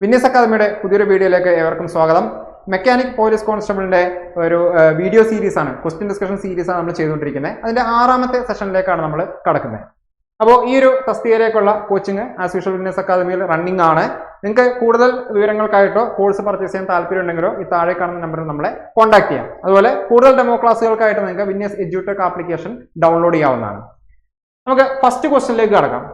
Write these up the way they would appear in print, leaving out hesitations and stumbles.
വിന്യസ് അക്കാദമിയുടെ പുതിയൊരു വീഡിയോയിലേക്ക് ഏവർക്കും സ്വാഗതം. മെക്കാനിക് പോലീസ് കോൺസ്റ്റബിളിന്റെ ഒരു വീഡിയോ സീരീസ് ആണ്, ക്വസ്റ്റ്യൻ ഡിസ്കഷൻ സീരീസ് ആണ് നമ്മൾ ചെയ്തുകൊണ്ടിരിക്കുന്നത്. അതിന്റെ 6ാമത്തെ സെഷനിലേക്കാണ് നമ്മൾ കടക്കുന്നത്. അപ്പോൾ ഈ ഒരു തസ്തികയിലേക്കുള്ള കോച്ചിങ് ആസ് യൂഷ്വൽ വിന്യസ് അക്കാദമിയിൽ റണ്ണിംഗ് ആണ്. നിങ്ങൾക്ക് കൂടുതൽ വിവരങ്ങൾക്കായിട്ടോ കോഴ്സ് പർച്ചേസ് ചെയ്യാൻ താല്പര്യം ഉണ്ടെങ്കിലോ ഈ താഴെ കാണുന്ന നമ്പറിൽ നമ്മളെ കോൺടാക്ട് ചെയ്യാം. അതുപോലെ കൂടുതൽ ഡെമോ ക്ലാസ്സുകൾക്കായിട്ട് നിങ്ങൾക്ക് വിന്യസ് എഡ്യൂടെക് ആപ്ലിക്കേഷൻ ഡൗൺലോഡ് ചെയ്യാവുന്നതാണ്. നമുക്ക് ഫസ്റ്റ് ക്വസ്റ്റ്യനിലേക്ക് കടക്കാം.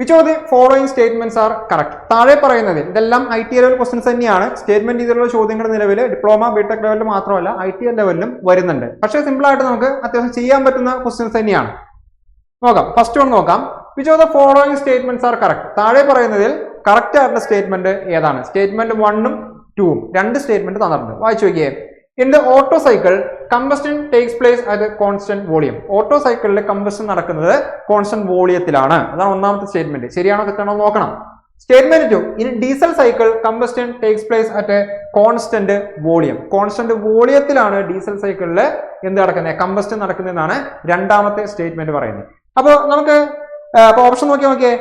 Which of the following statements are correct? താഴെ പറയുന്നത് ഇതെല്ലാം IT ലെവൽ ക്വസ്റ്റ്യൻസ് തന്നെയാണ്. സ്റ്റേറ്റ്മെന്റ് രീതിയിലുള്ള ചോദ്യങ്ങൾ നിലവിൽ ഡിപ്ലോമ ബിടെക് ലെവലിൽ മാത്രമല്ല IT ലെവലിലും വരുന്നുണ്ട്. പക്ഷേ സിമ്പിൾ ആയിട്ട് നമുക്ക് അത്യാവശ്യം ചെയ്യാൻ പറ്റുന്ന ക്വസ്റ്റ്യൻസ് തന്നെയാണ്. നോക്കാം, ഫസ്റ്റ് വൺ നോക്കാം. Which of the following statements are correct? താഴെ പറയുന്നതിൽ കറക്റ്റ് ആയിട്ടുള്ള സ്റ്റേറ്റ്മെന്റ് ഏതാണ്? സ്റ്റേറ്റ്മെന്റ് 1ഉം 2ഉം രണ്ട് സ്റ്റേറ്റ്മെന്റ് തന്നിട്ടുണ്ട്. വായിച്ചു നോക്കിയേ. In the auto cycle, combustion takes place at a constant volume. Auto സൈക്കിളിലെ കമ്പസ്റ്റൻ നടക്കുന്നത് കോൺസ്റ്റന്റ് വോളിയത്തിലാണ്. അതാണ് ഒന്നാമത്തെ സ്റ്റേറ്റ്മെന്റ്. ശരിയാണോ തെറ്റാണോ നോക്കണം. Statement 2, in diesel cycle, combustion takes place at a constant volume. Constant വോളിയത്തിലാണ് ഡീസൽ സൈക്കിളിൽ എന്ത് നടക്കുന്നത്? കമ്പസ്റ്റൻ നടക്കുന്നതെന്നാണ് രണ്ടാമത്തെ സ്റ്റേറ്റ്മെന്റ് പറയുന്നത്. അപ്പോൾ നമുക്ക് ഓപ്ഷൻ നോക്കിയേ.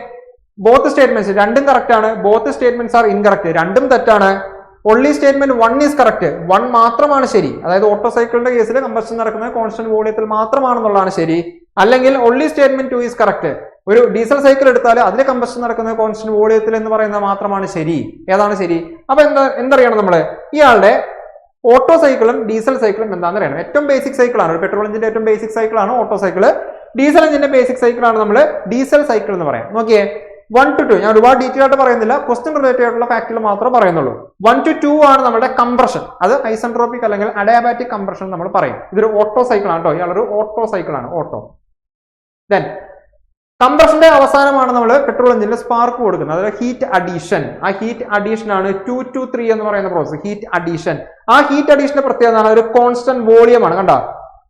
ബോത്ത് സ്റ്റേറ്റ്മെന്റ്സ് രണ്ടും കറക്റ്റ് ആണ്. ബോത്ത് സ്റ്റേറ്റ്മെന്റ്സ് ആർ ഇൻകറക്റ്റ്, രണ്ടും തെറ്റാണ്. ഒൺലി സ്റ്റേറ്റ്മെന്റ് 1 ഈസ് കറക്റ്റ്, 1 മാത്രമാണ് ശരി. അതായത് ഓട്ടോ സൈക്കിളിന്റെ കേസിൽ കമ്പസ്റ്റൻ നടക്കുന്നത് കോൺസ്റ്റന്റ് വോളിയത്തിൽ മാത്രമാണെന്നുള്ളതാണ് ശരി. അല്ലെങ്കിൽ ഒൺലി സ്റ്റേറ്റ്മെന്റ് 2 ഈസ് കറക്റ്റ്, ഒരു ഡീസൽ സൈക്കിൾ എടുത്താൽ അതിൽ കമ്പസ്റ്റൻ നടക്കുന്നത് കോൺസ്റ്റന്റ് വോളിയത്തിൽ എന്ന് പറയുന്നത് മാത്രമാണ് ശരി. ഏതാണ് ശരി? അപ്പൊ എന്തറിയണം നമ്മള്? ഇയാളുടെ ഓട്ടോ സൈക്കിളും ഡീസൽ സൈക്കിളും എന്താണെന്ന് അറിയണം. ഏറ്റവും ബേസിക് സൈക്കിൾ ആണ്, ഒരു പെട്രോൾ എഞ്ചിന്റെ ഏറ്റവും ബേസിക് സൈക്കിൾ ആണ് ഓട്ടോ സൈക്കിൾ. ഡീസൽ എഞ്ചിന്റെ ബേസിക് സൈക്കിൾ ആണ് നമ്മൾ ഡീസൽ സൈക്കിൾ എന്ന് പറയാം. നോക്കിയേ, 1 to 2 ഞാൻ ഒരുപാട് ഡീറ്റെയിൽ ആയിട്ട് പറയുന്നില്ല, ക്വസ്റ്റ്യൻ റിലേറ്റഡ് ആയിട്ടുള്ള ഫാക്ടുകൾ മാത്രമേ പറയുന്നുള്ളൂ. 1 to 2 ആണ് നമ്മുടെ കംപ്രഷൻ. അത് ഐസെൻട്രോപിക് അല്ലെങ്കിൽ അഡയാബാറ്റിക് കംപ്രഷൻ നമ്മൾ പറയും. ഇതൊരു ഓട്ടോ സൈക്കിൾ ആണ് കേട്ടോ. ഇയാളൊരു ഓട്ടോ സൈക്കിൾ ആണ്, ഓട്ടോ. ദെൻ കംപ്രഷന്റെ അവസാനമാണ് നമ്മൾ പെട്രോൾ എഞ്ചിനിൽ സ്പാർക്ക് കൊടുക്കുന്നത്, അതായത് ഹീറ്റ് അഡീഷൻ. ആ ഹീറ്റ് അഡീഷൻ ആണ് 2 to 3 എന്ന് പറയുന്ന പ്രോസസ്, ഹീറ്റ് അഡീഷൻ. ആ ഹീറ്റ് അഡീഷന്റെ പ്രത്യേകത ഒരു കോൺസ്റ്റന്റ് വോളിയം ആണ്. കണ്ടോ,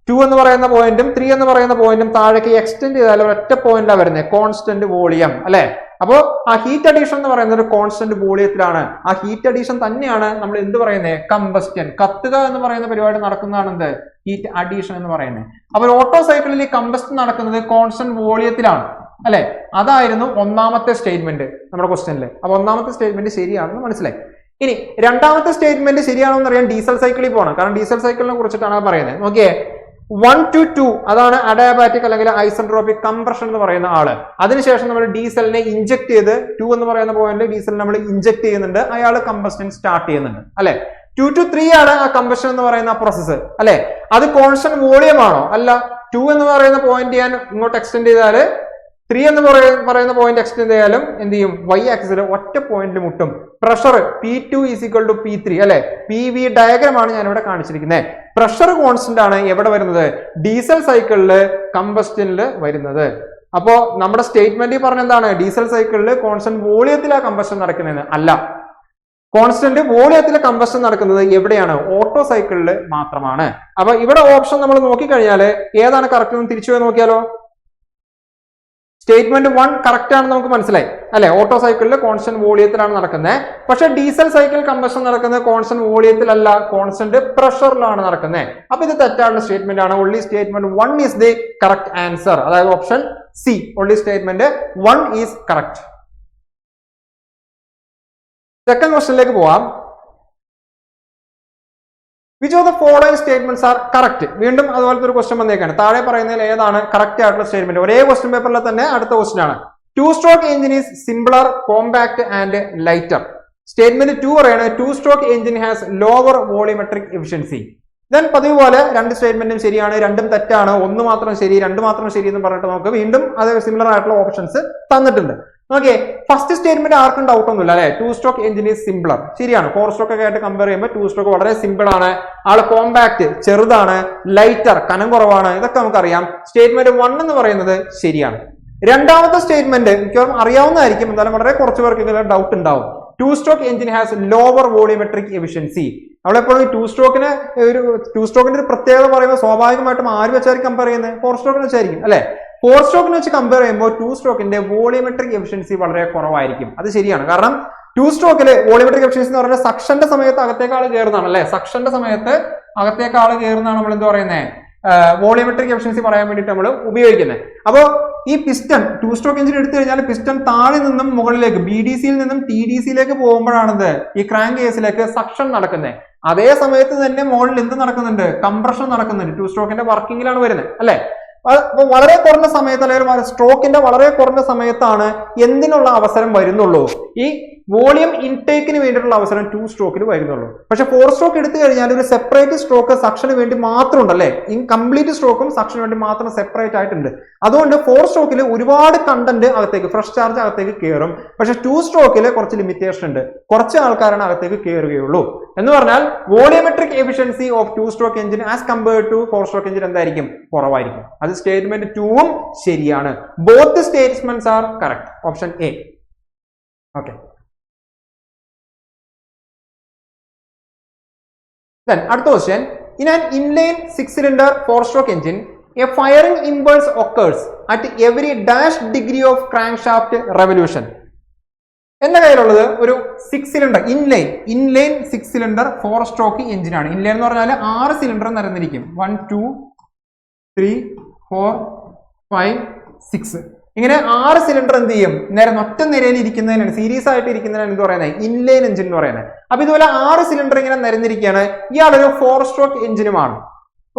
2 എന്ന് പറയുന്ന പോയിന്റും 3 എന്ന് പറയുന്ന പോയിന്റും താഴേക്ക് എക്സ്റ്റെൻഡ് ചെയ്താൽ ഒരൊറ്റ പോയിന്റാണ് വരുന്നത്, കോൺസ്റ്റന്റ് വോളിയം അല്ലെ. അപ്പോ ആ ഹീറ്റ് അഡീഷൻ എന്ന് പറയുന്നത് ഒരു കോൺസ്റ്റന്റ് വോളിയത്തിലാണ്. ആ ഹീറ്റ് അഡീഷൻ തന്നെയാണ് നമ്മൾ എന്ത് പറയുന്നത്? കമ്പസ്റ്റൻ, കത്തുക എന്ന് പറയുന്ന പരിപാടി നടക്കുന്നതാണ് എന്ത്? ഹീറ്റ് അഡീഷൻ എന്ന് പറയുന്നത്. അപ്പൊ ഓട്ടോ സൈക്കിളിൽ ഈ കമ്പസ്റ്റൻ നടക്കുന്നത് കോൺസ്റ്റന്റ് വോളിയത്തിലാണ് അല്ലെ. അതായിരുന്നു ഒന്നാമത്തെ സ്റ്റേറ്റ്മെന്റ് നമ്മുടെ ക്വസ്റ്റ്യനിൽ. അപ്പൊ ഒന്നാമത്തെ സ്റ്റേറ്റ്മെന്റ് ശരിയാണെന്ന് മനസ്സിലായി. ഇനി രണ്ടാമത്തെ സ്റ്റേറ്റ്മെന്റ് ശരിയാണോ എന്ന് അറിയാൻ ഡീസൽ സൈക്കിളിൽ പോകണം, കാരണം ഡീസൽ സൈക്കിളിനെ കുറിച്ചിട്ടാണ് പറയുന്നത്. നോക്കിയേ, 1 to 2 അതാണ് അഡയാബാറ്റിക് അല്ലെങ്കിൽ ഐസെൻട്രോപിക് കംപ്രഷൻ എന്ന് പറയുന്ന ആള്. അതിനുശേഷം നമ്മൾ ഡീസലിനെ ഇഞ്ചക്ട് ചെയ്ത് 2 എന്ന് പറയുന്ന പോയിന്റ് ഡീസൽ നമ്മൾ ഇഞ്ചക്ട് ചെയ്യുന്നുണ്ട്, അയാൾ കമ്പസ്റ്റൻ സ്റ്റാർട്ട് ചെയ്യുന്നുണ്ട് അല്ലെ. 2 to 3 ആണ് ആ കമ്പസ്റ്റൻ എന്ന് പറയുന്ന പ്രോസസ്സ് അല്ലെ. അത് കോൺസ്റ്റന്റ് വോളിയം ആണോ? അല്ല. 2 എന്ന് പറയുന്ന പോയിന്റ് ഞാൻ ഇങ്ങോട്ട് എക്സ്റ്റെൻഡ് ചെയ്താല് 3 എന്ന് പറയുന്ന പോയിന്റ് എക്സ്റ്റെൻഡ് ചെയ്യാലും എന്ത് ചെയ്യും? വൈ ആക്സിൽ ഒറ്റ പോയിന്റിൽ മുട്ടും. Pressure P2 is equal to P3 അല്ലെ. PV ഡയഗ്രം ആണ് ഞാൻ ഇവിടെ കാണിച്ചിരിക്കുന്നത്. പ്രഷർ കോൺസ്റ്റന്റ് ആണ് എവിടെ വരുന്നത്? ഡീസൽ സൈക്കിളില് കമ്പസ്റ്റനിൽ വരുന്നത്. അപ്പോ നമ്മുടെ സ്റ്റേറ്റ്മെന്റിൽ പറഞ്ഞ എന്താണ്? ഡീസൽ സൈക്കിളിൽ കോൺസ്റ്റന്റ് വോളിയത്തിലാണ് കമ്പസ്റ്റൻ നടക്കുന്നതെന്ന് അല്ല. കോൺസ്റ്റന്റ് വോളിയത്തിലെ കമ്പസ്റ്റൻ നടക്കുന്നത് എവിടെയാണ്? ഓട്ടോ സൈക്കിളിൽ മാത്രമാണ്. അപ്പൊ ഇവിടെ ഓപ്ഷൻ നമ്മൾ നോക്കിക്കഴിഞ്ഞാൽ ഏതാണ് കറക്റ്റ് എന്ന് തിരിച്ചു പോയി നോക്കിയാലോ. സ്റ്റേറ്റ്മെന്റ് 1 കറക്റ്റ് ആണെന്ന് നമുക്ക് മനസ്സിലായി അല്ലെ. ഓട്ടോ സൈക്കിളിൽ കോൺസ്റ്റന്റ് വോളിയത്തിലാണ് നടക്കുന്നത്. പക്ഷെ ഡീസൽ സൈക്കിൾ കമ്പസ്റ്റൻ നടക്കുന്നത് കോൺസ്റ്റന്റ് വോളിയത്തിലല്ല, കോൺസ്റ്റന്റ് പ്രഷറിലാണ് നടക്കുന്നത്. അപ്പൊ ഇത് തെറ്റാനുള്ള സ്റ്റേറ്റ്മെന്റ് ആണ്. Only statement 1 is the correct answer. അതായത് option C, only statement 1 is correct. Second ക്വസ്റ്റ്യനിലേക്ക് പോവാം. Which of the following statements are correct? വീണ്ടും അതുപോലത്തെ ഒരു ക്വസ്റ്റ്യൻ വന്നേക്കാണ്. താഴെ പറയുന്നതിൽ ഏതാണ് കറക്റ്റ് ആയിട്ടുള്ള സ്റ്റേറ്റ്മെന്റ്? ഒരേ ക്വസ്റ്റ്യൻ പേപ്പറിൽ തന്നെ അടുത്ത ക്വസ്റ്റ്യൻ ആണ്. 2-stroke engine is simpler, compact and lighter. Statement 2 പറയാണ് 2-stroke engine has lower volumetric efficiency. Then പതിവ് പോലെ രണ്ട് സ്റ്റേറ്റ്മെന്റും ശരിയാണ്, രണ്ടും തെറ്റാണ്, ഒന്ന് മാത്രം ശരി, രണ്ട് മാത്രം ശരി എന്ന് പറഞ്ഞിട്ട് നമുക്ക് വീണ്ടും അത് സിമിലർ ആയിട്ടുള്ള ഓപ്ഷൻസ് തന്നിട്ടുണ്ട്. ഓക്കെ, ഫസ്റ്റ് സ്റ്റേറ്റ്മെന്റ് ആർക്കും ഡൗട്ട് ഒന്നുമില്ല അല്ലെ. 2-stroke engine is simpler ശരിയാണ്. 4-stroke ഒക്കെ ആയിട്ട് കമ്പയർ ചെയ്യുമ്പോൾ 2-stroke വളരെ സിമ്പിൾ ആണ്. ആള് കോമ്പാക്ട് ചെറുതാണ്, ലൈറ്റർ കനം കുറവാണ്, ഇതൊക്കെ നമുക്കറിയാം. സ്റ്റേറ്റ്മെന്റ് 1 എന്ന് പറയുന്നത് ശരിയാണ്. രണ്ടാമത്തെ സ്റ്റേറ്റ്മെന്റ് മിക്കവാറും അറിയാവുന്നതായിരിക്കും, എന്തായാലും വളരെ കുറച്ച് പേർക്ക് ഡൗട്ട് ഉണ്ടാവും. 2-stroke engine has lower volumetric efficiency. നമ്മളെപ്പോഴും 2-strokeന്റെ ഒരു പ്രത്യേകത പറയുമ്പോൾ സ്വാഭാവികമായിട്ടും ആര് വെച്ചായിരിക്കും കമ്പയർ ചെയ്യുന്നത്? 4-stroke വെച്ചായിരിക്കും അല്ലെ. 4-stroke വെച്ച് കമ്പയർ ചെയ്യുമ്പോൾ 2-strokeന്റെ വോളിയോമെട്രിക് എഫിഷ്യൻസി വളരെ കുറവായിരിക്കും. അത് ശരിയാണ്. കാരണം 2-strokeല് വോളിയോമെട്രിക് എഫിഷ്യൻസി എന്ന് പറഞ്ഞാൽ സക്ഷന്റെ സമയത്ത് അകത്തേക്കാൾ കയറുന്നതാണ് അല്ലെ. സക്ഷന്റെ സമയത്ത് അകത്തേക്കാൾ കയറുന്നതാണ് നമ്മൾ എന്ത് പറയുന്നത്? വോളിയോമെട്രിക് എഫിഷ്യൻസി പറയാൻ വേണ്ടിയിട്ട് നമ്മൾ ഉപയോഗിക്കുന്നത്. അപ്പോൾ ഈ പിസ്റ്റൺ 2 സ്ട്രോക്ക് എഞ്ചിൻ എടുത്തു കഴിഞ്ഞാൽ പിസ്റ്റൺ താഴെ നിന്നും മുകളിലേക്ക് BDCയിൽ നിന്നും TDCയിലേക്ക് പോകുമ്പോഴാണത് ഈ ക്രാങ്ക് കേസിലേക്ക് സക്ഷൻ നടക്കുന്നത്. അതേ സമയത്ത് തന്നെ മുകളിൽ എന്ത് നടക്കുന്നുണ്ട്? കംപ്രഷൻ നടക്കുന്നുണ്ട്. 2 സ്ട്രോക്കിന്റെ വർക്കിങ്ങിലാണ് വരുന്നത് അല്ലെ. അപ്പൊ വളരെ കുറഞ്ഞ സമയത്ത് അല്ലെങ്കിൽ സ്ട്രോക്കിന്റെ വളരെ കുറഞ്ഞ സമയത്താണ് എന്തിനുള്ള അവസരം വരുന്നുള്ളൂ? ഈ വോളിയം ഇൻടേക്കിന് വേണ്ടിയിട്ടുള്ള അവസരം 2 സ്ട്രോക്കിൽ വരുന്നുള്ളൂ. പക്ഷെ 4 സ്ട്രോക്ക് എടുത്തു കഴിഞ്ഞാൽ ഒരു സെപ്പറേറ്റ് സ്ട്രോക്ക് സക്ഷന് വേണ്ടി മാത്രം ഉണ്ടല്ലേ. ഈ കംപ്ലീറ്റ് സ്ട്രോക്കും സക്ഷന് വേണ്ടി മാത്രം സെപ്പറേറ്റ് ആയിട്ടുണ്ട്. അതുകൊണ്ട് 4 സ്ട്രോക്കിൽ ഒരുപാട് കണ്ടന്റ് അകത്തേക്ക് ഫ്രഷ് ചാർജ് അകത്തേക്ക് കയറും. പക്ഷെ 2 സ്ട്രോക്കിൽ കുറച്ച് ലിമിറ്റേഷൻ ഉണ്ട്. കുറച്ച് ആൾക്കാരാണ് അകത്തേക്ക് കയറുകയുള്ളൂ. എന്ന് പറഞ്ഞാൽ volumetric efficiency of 2 stroke engine as compared to 4 stroke engine എന്തായിരിക്കും? കുറവായിരിക്കും. അത് സ്റ്റേറ്റ്മെന്റ് 2ഉം ശരിയാണ്. Both statements are correct. Option A. Okay. Then അടുത്ത question, in an inline 6-cylinder 4-stroke engine, a firing impulse occurs at every dash degree of crankshaft revolution. എന്റെ കയ്യിലുള്ളത് ഒരു 6-cylinder inline 6-cylinder 4-stroke engine ആണ്. Inline എന്ന് പറഞ്ഞാൽ 6 cylinder നിരന്നിരിക്കും. 1 2 3 4 5 6 ഇങ്ങനെ 6 cylinder എന്ത് ചെയ്യും? ഒറ്റ നിരയിൽ ഇരിക്കുന്നതിനാണ്, സീരീസ് ആയിട്ട് ഇരിക്കുന്നതിനാണ് എന്ത് പറയുന്നത്? ഇൻലൈൻ എഞ്ചിൻ എന്ന് പറയുന്നത്. അപ്പൊ ഇതുപോലെ 6 സിലിണ്ടർ ഇങ്ങനെ നിരന്നിരിക്കുകയാണ്. ഇയാളൊരു 4 സ്ട്രോക്ക് എഞ്ചിനുമാണ്.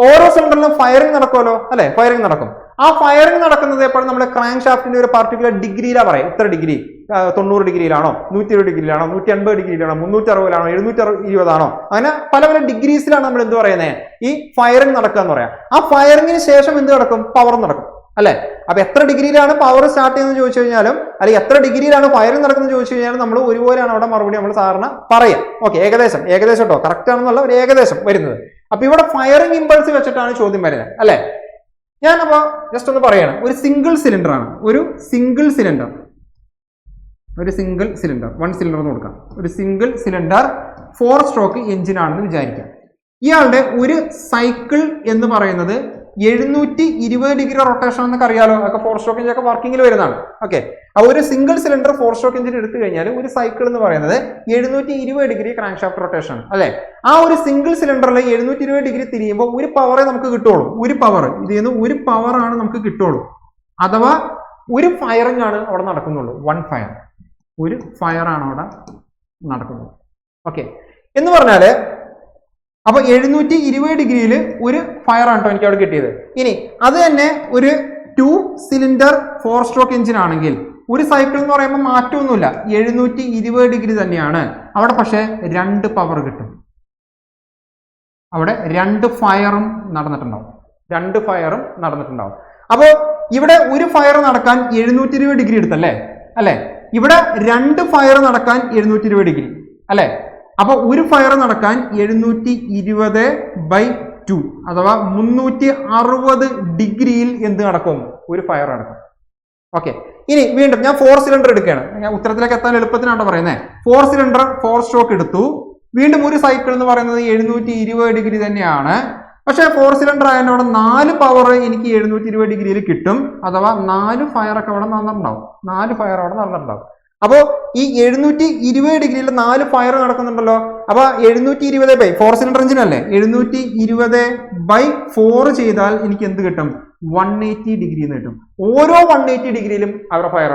ഓരോ സിലിണ്ടറിലും ഫയറിംഗ് നടക്കുമല്ലോ അല്ലെ. ഫയറിംഗ് നടക്കും. ആ ഫയറിംഗ് നടക്കുന്നത് എപ്പോഴും നമ്മുടെ ക്രാങ്ക് ഷാഫ്റ്റിന്റെ ഒരു പർട്ടിക്കുലർ ഡിഗ്രിയിലാണ് പറയും. ഇത്ര ഡിഗ്രി, 90 ഡിഗ്രിയിലാണോ, 120 ഡിഗ്രിയിലാണോ, 180 ഡിഗ്രിയിലാണോ, 360 720 ആണോ, അങ്ങനെ പല പല ഡിഗ്രീസിലാണ് നമ്മൾ എന്ത് പറയുന്നത്? ഈ ഫയറിംഗ് നടക്കുക എന്ന് പറയാം. ആ ഫയറിംഗിന് ശേഷം എന്ത് നടക്കും? പവർ നടക്കും അല്ലെ. അപ്പൊ എത്ര ഡിഗ്രിയിലാണ് പവർ സ്റ്റാർട്ട് ചെയ്യുന്നത് ചോദിച്ചു കഴിഞ്ഞാലും, അല്ലെങ്കിൽ എത്ര ഡിഗ്രിയിലാണ് ഫയറിംഗ് നടക്കുന്നത് ചോദിച്ചു കഴിഞ്ഞാലും നമ്മൾ ഒരുപോലെയാണ് അവിടെ മറുപടി നമ്മൾ സാധാരണ പറയാം. ഓക്കെ, ഏകദേശം കേട്ടോ, കറക്റ്റ് ആണെന്നുള്ള ഒരു ഏകദേശം വരുന്നത്. അപ്പൊ ഇവിടെ ഫയറിംഗ് ഇമ്പൾസ് വെച്ചിട്ടാണ് ചോദ്യം വരുന്നത് അല്ലെ. ഞാനപ്പോ ജസ്റ്റ് ഒന്ന് പറയണം, ഒരു സിംഗിൾ സിലിണ്ടർ ആണ്. ഒരു സിംഗിൾ സിലിണ്ടർ 1 സിലിണ്ടർ എന്ന് കൊടുക്കാം. ഒരു സിംഗിൾ സിലിണ്ടർ 4 സ്ട്രോക്ക് എഞ്ചിൻ ആണെന്ന് വിചാരിക്കാം. ഇയാളുടെ ഒരു സൈക്കിൾ എന്ന് പറയുന്നത് 720 ഡിഗ്രി റൊട്ടേഷൻ എന്നൊക്കെ അറിയാലോ. ഒക്കെ 4 സ്ട്രോക്ക് എഞ്ചിൻ ഒക്കെ വർക്കിംഗിൽ വരുന്നതാണ്. ഓക്കെ, അപ്പൊ ഒരു സിംഗിൾ സിലിണ്ടർ 4 സ്ട്രോക്ക് എഞ്ചിൻ എടുത്തു കഴിഞ്ഞാൽ ഒരു സൈക്കിൾ എന്ന് പറയുന്നത് 720 ഡിഗ്രി ക്രാങ്ക് ഷാഫ്റ്റ് റൊട്ടേഷൻ അല്ലെ. ആ ഒരു സിംഗിൾ സിലിണ്ടറിൽ 720 ഡിഗ്രി തിരിയുമ്പോൾ ഒരു പവറേ നമുക്ക് കിട്ടുള്ളൂ. ഒരു പവർ, ഇതിൽ നിന്ന് ഒരു പവർ ആണ് നമുക്ക് കിട്ടുള്ളൂ. അഥവാ ഒരു ഫയറിംഗ് ആണ് അവിടെ നടക്കുന്നുള്ളൂ. 1 ഫയർ, ഒരു ഫയർ ആണ് അവിടെ നടക്കുന്നത്. ഓക്കെ, എന്ന് പറഞ്ഞാല് അപ്പൊ 720 ഡിഗ്രിയിൽ ഒരു ഫയർ ആണ് കേട്ടോ എനിക്ക് അവിടെ കിട്ടിയത്. ഇനി അത് തന്നെ ഒരു 2 സിലിണ്ടർ 4 സ്ട്രോക്ക് എഞ്ചിൻ ആണെങ്കിൽ ഒരു സൈക്കിൾ എന്ന് പറയുമ്പോൾ മാറ്റമൊന്നുമില്ല, 720 ഡിഗ്രി തന്നെയാണ് അവിടെ. പക്ഷെ 2 പവർ കിട്ടും. അവിടെ 2 ഫയറും നടന്നിട്ടുണ്ടാവും. അപ്പോ ഇവിടെ ഒരു ഫയർ നടക്കാൻ 720 ഡിഗ്രി എടുത്തല്ലേ അല്ലെ. ഇവിടെ 2 ഫയർ നടക്കാൻ 720 ഡിഗ്രി അല്ലെ. അപ്പൊ ഒരു ഫയർ നടക്കാൻ 720/2 അഥവാ 360 ഡിഗ്രിയിൽ എന്ത് നടക്കും? ഒരു ഫയർ നടക്കും. ഓക്കെ, ഇനി വീണ്ടും ഞാൻ 4 സിലിണ്ടർ എടുക്കുകയാണ്. ഞാൻ ഉത്തരത്തിലേക്ക് എത്താൻ എളുപ്പത്തിനാണ് പറയുന്നത്. 4 സിലിണ്ടർ 4 സ്ട്രോക്ക് എടുത്തു. വീണ്ടും ഒരു സൈക്കിൾ എന്ന് പറയുന്നത് 720 ഡിഗ്രി തന്നെയാണ്. പക്ഷെ 4 സിലിണ്ടർ ആയതിന്റെ അവിടെ 4 പവർ എനിക്ക് 720 ഡിഗ്രിയിൽ കിട്ടും. അഥവാ 4 ഫയർ ഒക്കെ അവിടെ നടന്നിട്ടുണ്ടാവും. അപ്പോ ഈ 720 ഡിഗ്രിയിൽ 4 ഫയർ നടക്കുന്നുണ്ടല്ലോ. അപ്പൊ 720/4 സിലിണ്ടർ എഞ്ചിൻ അല്ലേ, 720/4 ചെയ്താൽ എനിക്ക് എന്ത് കിട്ടും? 180 ഡിഗ്രി എന്ന് കിട്ടും. ഓരോ 180 ഡിഗ്രിയിലും അവിടെ ഫയർ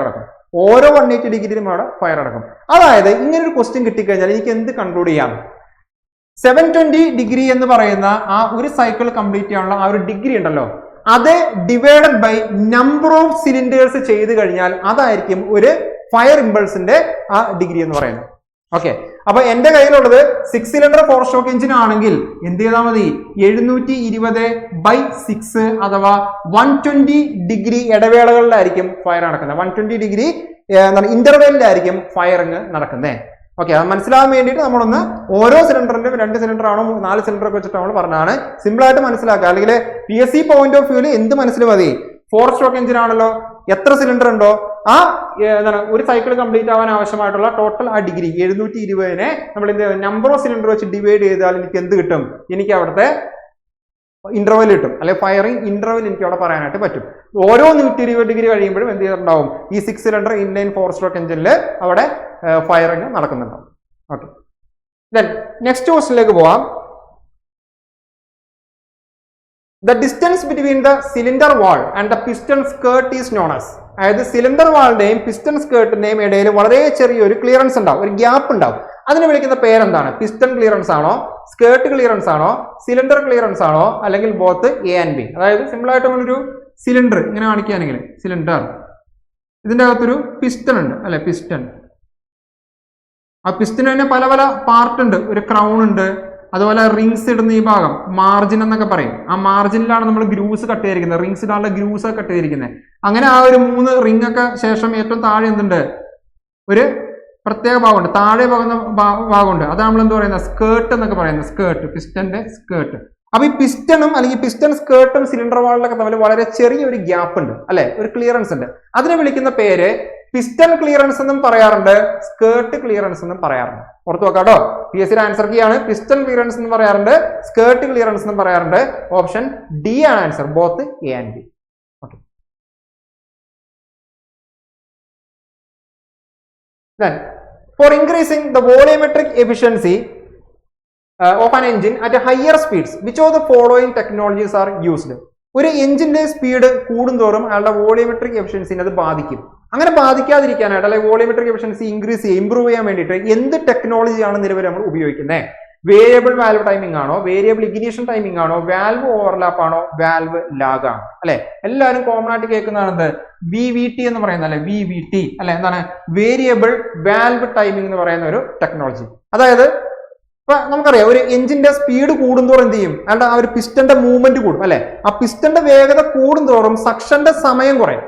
നടക്കും. അതായത് ഇങ്ങനെ ഒരു ക്വസ്റ്റ്യൻ കിട്ടിക്കഴിഞ്ഞാൽ എനിക്ക് എന്ത് കൺക്ലൂഡ് ചെയ്യാം? 720 ഡിഗ്രി എന്ന് പറയുന്ന ആ ഒരു സൈക്കിൾ കംപ്ലീറ്റ് ചെയ്യാനുള്ള ആ ഒരു ഡിഗ്രി ഉണ്ടല്ലോ, അത് divided by number of cylinders ചെയ്ത് കഴിഞ്ഞാൽ അതായിരിക്കും ഒരു ഫയർ ഇമ്പൾസിന്റെ ആ ഡിഗ്രി എന്ന് പറയുന്നത്. ഓക്കെ, അപ്പൊ എന്റെ കയ്യിലുള്ളത് 6 സിലിണ്ടർ 4 സ്ട്രോക്ക് എഞ്ചിൻ ആണെങ്കിൽ എന്ത് ചെയ്താൽ മതി? 720/6 അഥവാ 120 ഡിഗ്രി ഇടവേളകളിലായിരിക്കും ഫയർ നടക്കുന്നത്. 120 ഡിഗ്രി ഇന്റർവെല്ലിലായിരിക്കും ഫയറിങ് നടക്കുന്നത്. ഓക്കെ, അത് മനസ്സിലാവാൻ വേണ്ടിയിട്ട് നമ്മളൊന്ന് ഓരോ സിലിണ്ടറിന്റെ 2 സിലിണ്ടർ ആണോ 4 സിലിണ്ടർ ഒക്കെ വെച്ചിട്ട് നമ്മൾ പറഞ്ഞാണ് സിമ്പിൾ ആയിട്ട് മനസ്സിലാക്കുക. അല്ലെങ്കിൽ PSC പോയിന്റ് ഓഫ് വ്യൂല് എന്ത് മനസ്സിൽ മതി? 4 സ്ട്രോക്ക് എഞ്ചിൻ ആണല്ലോ, എത്ര സിലിണ്ടർ ഉണ്ടോ ആ ഒരു സൈക്കിൾ കംപ്ലീറ്റ് ആവാൻ ആവശ്യമായിട്ടുള്ള ടോട്ടൽ ആ ഡിഗ്രി 720നെ നമ്മൾ എന്ത് നമ്പർ ഓഫ് സിലിണ്ടർ വെച്ച് ഡിവൈഡ് ചെയ്താൽ എനിക്ക് എന്ത് കിട്ടും? എനിക്ക് അവിടുത്തെ ഇന്റർവെൽ കിട്ടും, അല്ലെങ്കിൽ ഫയറിംഗ് ഇന്റർവെൽ എനിക്ക് അവിടെ പറയാനായിട്ട് പറ്റും. ഓരോ 120 ഡിഗ്രി കഴിയുമ്പോഴും എന്ത് ചെയ്തിട്ടുണ്ടാവും? ഈ 6 സിലിണ്ടർ ഇൻലൈൻ 4 സ്ട്രോക്ക് എഞ്ചിനിൽ അവിടെ ഫയറിംഗ് നടക്കുന്നുണ്ടാവും. ഓക്കെ, ദെൻ നെക്സ്റ്റ് ക്വസ്റ്റ്യനിലേക്ക് പോവാം. The distance between the cylinder wall and the piston skirt is known as. അതായത് സിലിണ്ടർ വാളിന്റെയും പിസ്റ്റൺ സ്കേർട്ടിന്റെയും ഇടയിൽ വളരെ ചെറിയൊരു ക്ലിയറൻസ് ഉണ്ടാവും, ഒരു ഗ്യാപ്പ് ഉണ്ടാവും. അതിനെ വിളിക്കുന്ന പേരെന്താണ്? പിസ്റ്റൺ ക്ലിയറൻസ് ആണോ, സ്കേർട്ട് ക്ലിയറൻസ് ആണോ, സിലിണ്ടർ ക്ലിയറൻസ് ആണോ, അല്ലെങ്കിൽ ബോത്ത് എ ആൻഡ് ബി? അതായത് സിമ്പിൾ ആയിട്ട് നമ്മളൊരു സിലിണ്ടർ ഇങ്ങനെ കാണിക്കുകയാണെങ്കിൽ സിലിണ്ടർ, ഇതിന്റെ അകത്തൊരു പിസ്റ്റൺ ഉണ്ട് അല്ലെ, പിസ്റ്റൺ. ആ പിസ്റ്റന് തന്നെ പല പല പാർട്ട് ഉണ്ട്. ഒരു ക്രൗൺ ഉണ്ട്, അതുപോലെ റിങ്സ് ഇടുന്ന ഈ ഭാഗം മാർജിൻ എന്നൊക്കെ പറയും. ആ മാർജിനിലാണ് നമ്മൾ ഗ്രൂസ് കട്ട് ചെയ്തിരിക്കുന്നത്, റിങ്സ് ഇടാനുള്ള ഗ്രൂസ് ഒക്കെ കട്ട് ചെയ്തിരിക്കുന്നത്. അങ്ങനെ ആ ഒരു 3 റിംഗ് ഒക്കെ ശേഷം ഏറ്റവും താഴെ എന്തുണ്ട്? ഒരു പ്രത്യേക ഭാഗമുണ്ട്, താഴെ പോകുന്ന ഭാഗമുണ്ട്. അതാണ് നമ്മൾ എന്ത് പറയുന്നത്? സ്കേർട്ട് എന്നൊക്കെ പറയുന്നത്. സ്കേർട്ട്, പിസ്റ്റന്റെ സ്കേർട്ട്. അപ്പൊ ഈ പിസ്റ്റണും അല്ലെങ്കിൽ പിസ്റ്റൺ സ്കേർട്ടും സിലിണ്ടർ വാളിലൊക്കെ തമ്മിൽ വളരെ ചെറിയൊരു ഗ്യാപ്പ് ഉണ്ട് അല്ലെ, ഒരു ക്ലിയറൻസ് ഉണ്ട്. അതിനെ വിളിക്കുന്ന പേര് പിസ്റ്റൺ ക്ലിയറൻസ് എന്നും പറയാറുണ്ട്, സ്കേർട്ട് ക്ലിയറൻസ് എന്നും പറയാറുണ്ട്. ഓർത്ത് നോക്കാട്ടോ, പി എസ് സിയുടെ ആൻസർ കീ ആണ്. പിസ്റ്റൺ ക്ലിയറൻസ് എന്ന് പറയാറുണ്ട്, സ്കേർട്ട് ക്ലിയറൻസ് എന്നും പറയാറുണ്ട്. ഓപ്ഷൻ ഡി ആണ് answer, both A and B. Okay. Then, for increasing the volumetric efficiency of an engine at a higher speeds, which of the following technologies are used? ഒരു എഞ്ചിന്റെ speed കൂടുന്തോറും അയാളുടെ volumetric എഫിഷ്യൻസിനെ അത് ബാധിക്കും. അങ്ങനെ ബാധിക്കാതിരിക്കാനായിട്ട് അല്ലെങ്കിൽ വോളിയോമെട്രിക് എഫിഷ്യൻസി ഇംപ്രൂവ് ചെയ്യാൻ വേണ്ടിയിട്ട് എന്ത് ടെക്നോളജിയാണ് നിലവിൽ നമ്മൾ ഉപയോഗിക്കുന്നത്? വേരിയബിൾ വാൽവ് ടൈമിംഗ് ആണോ, വേരിയബിൾ ഇഗ്നിഷൻ ടൈമിംഗ് ആണോ, വാൽവ് ഓവർലാപ്പ് ആണോ, വാൽവ് ലാഗ് ആണോ? അല്ലെ, എല്ലാവരും കോമൺ ആയിട്ട് കേൾക്കുന്നതാണ് VVT എന്ന് പറയുന്നത് അല്ലെ, VVT അല്ലെ, എന്താണ്? വേരിയബിൾ വാൽവ് ടൈമിംഗ് എന്ന് പറയുന്ന ഒരു ടെക്നോളജി. അതായത് ഇപ്പൊ നമുക്കറിയാം, ഒരു എഞ്ചിന്റെ സ്പീഡ് കൂടുന്തോറും എന്ത് ചെയ്യും? അയാളുടെ ആ ഒരു പിസ്റ്റന്റെ മൂവ്മെന്റ് കൂടും അല്ലെ. ആ പിസ്റ്റന്റെ വേഗത കൂടുന്തോറും സക്ഷന്റെ സമയം കുറയും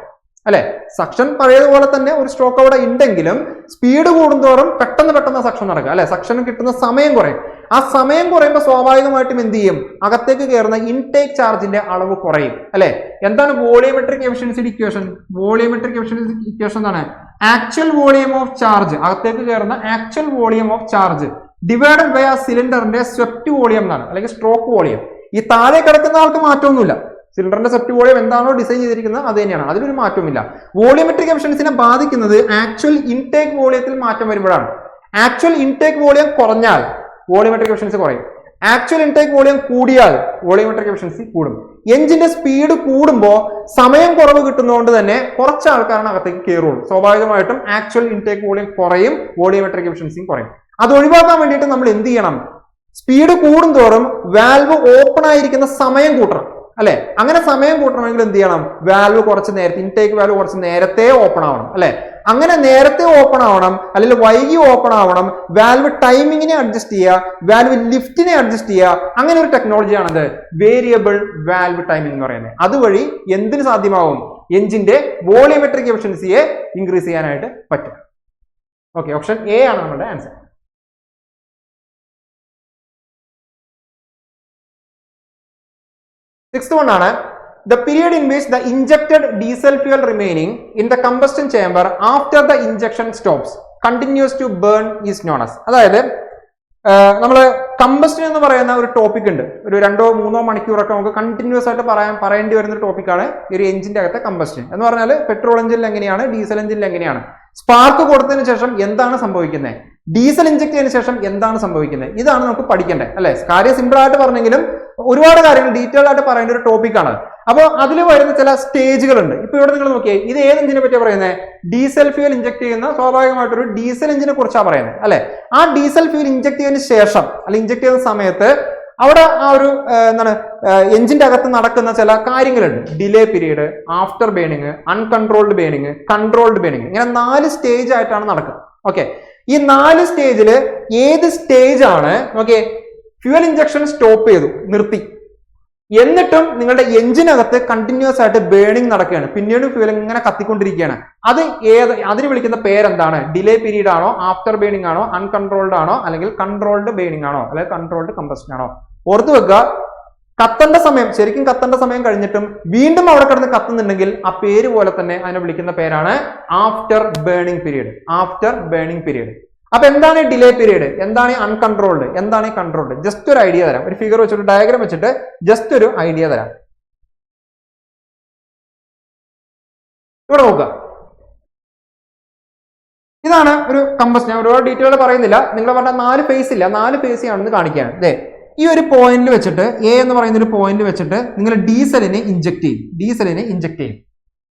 അല്ലെ. സക്ഷൻ പഴയതുപോലെ തന്നെ ഒരു സ്ട്രോക്ക് അവിടെ ഉണ്ടെങ്കിലും സ്പീഡ് കൂടുന്തോറും പെട്ടെന്ന് സക്ഷൻ നടക്കുക അല്ലെ, സക്ഷന് കിട്ടുന്ന സമയം കുറയും. ആ സമയം കുറയുമ്പോൾ സ്വാഭാവികമായിട്ടും എന്ത് ചെയ്യും? അകത്തേക്ക് കയറുന്ന ഇൻടേക്ക് ചാർജിന്റെ അളവ് കുറയും അല്ലെ. എന്താണ് വോളിയോമെട്രിക് എഫിഷ്യൻസിയുടെ ഇക്വേഷൻ? വോളിയോമെട്രിക് എഫിഷ്യൻസി ഇക്വേഷൻ എന്താണ്? ആക്ച്വൽ വോളിയം ഓഫ് ചാർജ്, അകത്തേക്ക് കയറുന്ന actual volume of charge divided by ആ സിലിണ്ടറിന്റെ സ്വെപ്റ്റ് വോളിയം എന്നാണ്, അല്ലെങ്കിൽ സ്ട്രോക്ക് വോളിയം. ഈ താഴെ കിടക്കുന്ന ആൾക്ക് മാറ്റമൊന്നുമില്ല. സിലിണ്ടറിന്റെ സ്വെപ്റ്റ് വോളിയം എന്താണോ ഡിസൈൻ ചെയ്തിരിക്കുന്നത് അത് തന്നെയാണ്, അതിലൊരു മാറ്റമില്ല. വോളിയോമെട്രിക് എഫിഷ്യൻസിനെ ബാധിക്കുന്നത് ആക്ച്വൽ ഇൻടേക്ക് വോളിയത്തിൽ മാറ്റം വരുമ്പോഴാണ്. ആക്ച്വൽ ഇൻടേക്ക് വോളിയം കുറഞ്ഞാൽ വോളിയോമെട്രിക് എഫിഷ്യൻസി കുറയും. ആക്ച്വൽ ഇൻടേക്ക് വോളിയം കൂടിയാൽ വോളിയോമെട്രിക് എഫിഷ്യൻസി കൂടും. എഞ്ചിന്റെ സ്പീഡ് കൂടുമ്പോൾ സമയം കുറവ് കിട്ടുന്നതുകൊണ്ട് തന്നെ കുറച്ച് ആൾക്കാരാണ് അകത്തേക്ക് കയറുള്ളൂ. സ്വാഭാവികമായിട്ടും ആക്ച്വൽ ഇൻടേക്ക് വോളിയം കുറയും, വോളിയോമെട്രിക് എഫിഷ്യൻസിയും കുറയും. അത് ഒഴിവാക്കാൻ വേണ്ടിയിട്ട് നമ്മൾ എന്ത് ചെയ്യണം? സ്പീഡ് കൂടുന്തോറും വാൽവ് ഓപ്പൺ ആയിരിക്കുന്ന സമയം കൂട്ടണം അല്ലെ. അങ്ങനെ സമയം കൂട്ടണമെങ്കിൽ എന്ത് ചെയ്യണം? വാൽവ് കുറച്ച് നേരത്തെ, ഇൻടേക്ക് വാൽവ് കുറച്ച് നേരത്തെ ഓപ്പൺ ആവണം അല്ലെ. അങ്ങനെ നേരത്തെ ഓപ്പൺ ആവണം, അല്ലെങ്കിൽ വൈകി ഓപ്പൺ ആവണം. വാൽവ് ടൈമിങ്ങിനെ അഡ്ജസ്റ്റ് ചെയ്യുക, വാൽവ് ലിഫ്റ്റിനെ അഡ്ജസ്റ്റ് ചെയ്യുക. അങ്ങനെ ഒരു ടെക്നോളജിയാണത് വേരിയബിൾ വാൽവ് ടൈമിംഗ് എന്ന് പറയുന്നത്. അതുവഴി എന്തിന് സാധ്യമാവും? എഞ്ചിന്റെ വോളിയോമെട്രിക് എഫിഷ്യൻസിയെ ഇൻക്രീസ് ചെയ്യാനായിട്ട് പറ്റും. ഓക്കെ, ഓപ്ഷൻ എ ആണ് നമ്മുടെ ആൻസർ. 6th one ആണ് the period in which the injected diesel fuel remaining in the combustion chamber after the injection stops continues to burn is known as. അതായത് നമ്മൾ combustion എന്ന് പറയുന്ന ഒരു ടോപ്പിക് ഉണ്ട്. ഒരു 2-3 മണിക്കൂറൊക്കെ നമുക്ക് കണ്ടിന്യൂസ് ആയിട്ട് പറയേണ്ടി വരുന്ന ഒരു ടോപ്പിക്കാണ് ഈ ഒരു എഞ്ചിന്റെ അകത്തെ കമ്പസ്റ്റൻ എന്ന് പറഞ്ഞാൽ. പെട്രോൾ എഞ്ചിനിൽ എങ്ങനെയാണ്, ഡീസൽ എഞ്ചിനിൽ എങ്ങനെയാണ്, സ്പാർക്ക് കൊടുത്തതിന് ശേഷം എന്താണ് സംഭവിക്കുന്നത്, ഡീസൽ ഇഞ്ചക്ട് ചെയ്തതിനു ശേഷം എന്താണ് സംഭവിക്കുന്നത്, ഇതാണ് നമുക്ക് പഠിക്കേണ്ടത് അല്ലെ. കാര്യം സിമ്പിൾ ആയിട്ട് പറഞ്ഞെങ്കിലും ഒരുപാട് കാര്യങ്ങൾ ഡീറ്റെയിൽ ആയിട്ട് പറയേണ്ട ഒരു ടോപ്പിക്കാണ്. അപ്പോൾ അതിൽ വരുന്ന ചില സ്റ്റേജുകളുണ്ട്. ഇപ്പൊ ഇവിടെ നിങ്ങൾ നോക്കിയേ, ഇത് ഏത് എഞ്ചിനെ പറ്റിയാണ് പറയുന്നത്? ഡീസൽ ഫ്യൂൽ ഇഞ്ചക്ട് ചെയ്യുന്ന സ്വാഭാവികമായിട്ടൊരു ഡീസൽ എഞ്ചിനെ കുറിച്ചാണ് പറയുന്നത് അല്ലെ. ആ ഡീസൽ ഫ്യൂൽ ഇഞ്ചക്ട് ചെയ്തതിന് ശേഷം അല്ലെങ്കിൽ ഇഞ്ചക്ട് ചെയ്യുന്ന സമയത്ത് അവിടെ ആ ഒരു എന്താണ് എഞ്ചിന്റെ അകത്ത് നടക്കുന്ന ചില കാര്യങ്ങളുണ്ട്. Delay period, after burning, uncontrolled burning, controlled burning, ഇങ്ങനെ 4 സ്റ്റേജ് ആയിട്ടാണ് നടക്കുന്നത്. ഓക്കെ, ഈ 4 സ്റ്റേജില് ഏത് സ്റ്റേജ് ആണ് നോക്കിയേ, ഫ്യൂൽ ഇഞ്ചക്ഷൻ സ്റ്റോപ്പ് ചെയ്തു, നിർത്തി, എന്നിട്ടും നിങ്ങളുടെ എഞ്ചിനകത്ത് കണ്ടിന്യൂസ് ആയിട്ട് ബേണിംഗ് നടക്കുകയാണ്, പിന്നീട് ഫ്യൂൽ ഇങ്ങനെ കത്തിക്കൊണ്ടിരിക്കുകയാണ്, അതിന് വിളിക്കുന്ന പേരെന്താണ്? ഡിലേ പീരീഡ് ആണോ, ആഫ്റ്റർ ബേണിംഗ് ആണോ, അൺകൺട്രോൾഡ് ആണോ, അല്ലെങ്കിൽ കൺട്രോൾഡ് ബേണിംഗ് ആണോ, അല്ലെങ്കിൽ കൺട്രോൾഡ് കമ്പസ്റ്റൻ ആണോ? ഓർത്തു വെക്കുക, കത്തേണ്ട സമയം, ശരിക്കും കത്തേണ്ട സമയം കഴിഞ്ഞിട്ടും വീണ്ടും അവിടെ കിടന്ന് കത്തുന്നുണ്ടെങ്കിൽ ആ പേര് പോലെ തന്നെ അതിനെ വിളിക്കുന്ന പേരാണ് after burning period. After burning period. അപ്പൊ എന്താണ് ഡിലേ പീരീഡ്, എന്താണ് അൺകൺട്രോൾഡ്, എന്താണ് കൺട്രോൾഡ്? ജസ്റ്റ് ഒരു ഐഡിയ തരാം, ഒരു ഫിഗർ വെച്ചിട്ട് ഡയഗ്രാം വെച്ചിട്ട് ജസ്റ്റ് ഒരു ഐഡിയ തരാം. ഇവിടെ നോക്കുക, ഇതാണ് ഒരു കമ്പസ്റ്റൻ. ഞാൻ ഒരുപാട് ഡീറ്റെയിൽ പറയുന്നില്ല, നിങ്ങൾ പറഞ്ഞ 4 ഫേസ് ഇല്ല, 4 ഫേസ് ആണെന്ന് കാണിക്കുകയാണ്. ഈ ഒരു പോയിന്റിൽ വെച്ചിട്ട് എ എന്ന് പറയുന്ന ഒരു പോയിന്റ് വെച്ചിട്ട് നിങ്ങൾ ഡീസലിനെ ഇഞ്ചെക്ട് ചെയ്യും.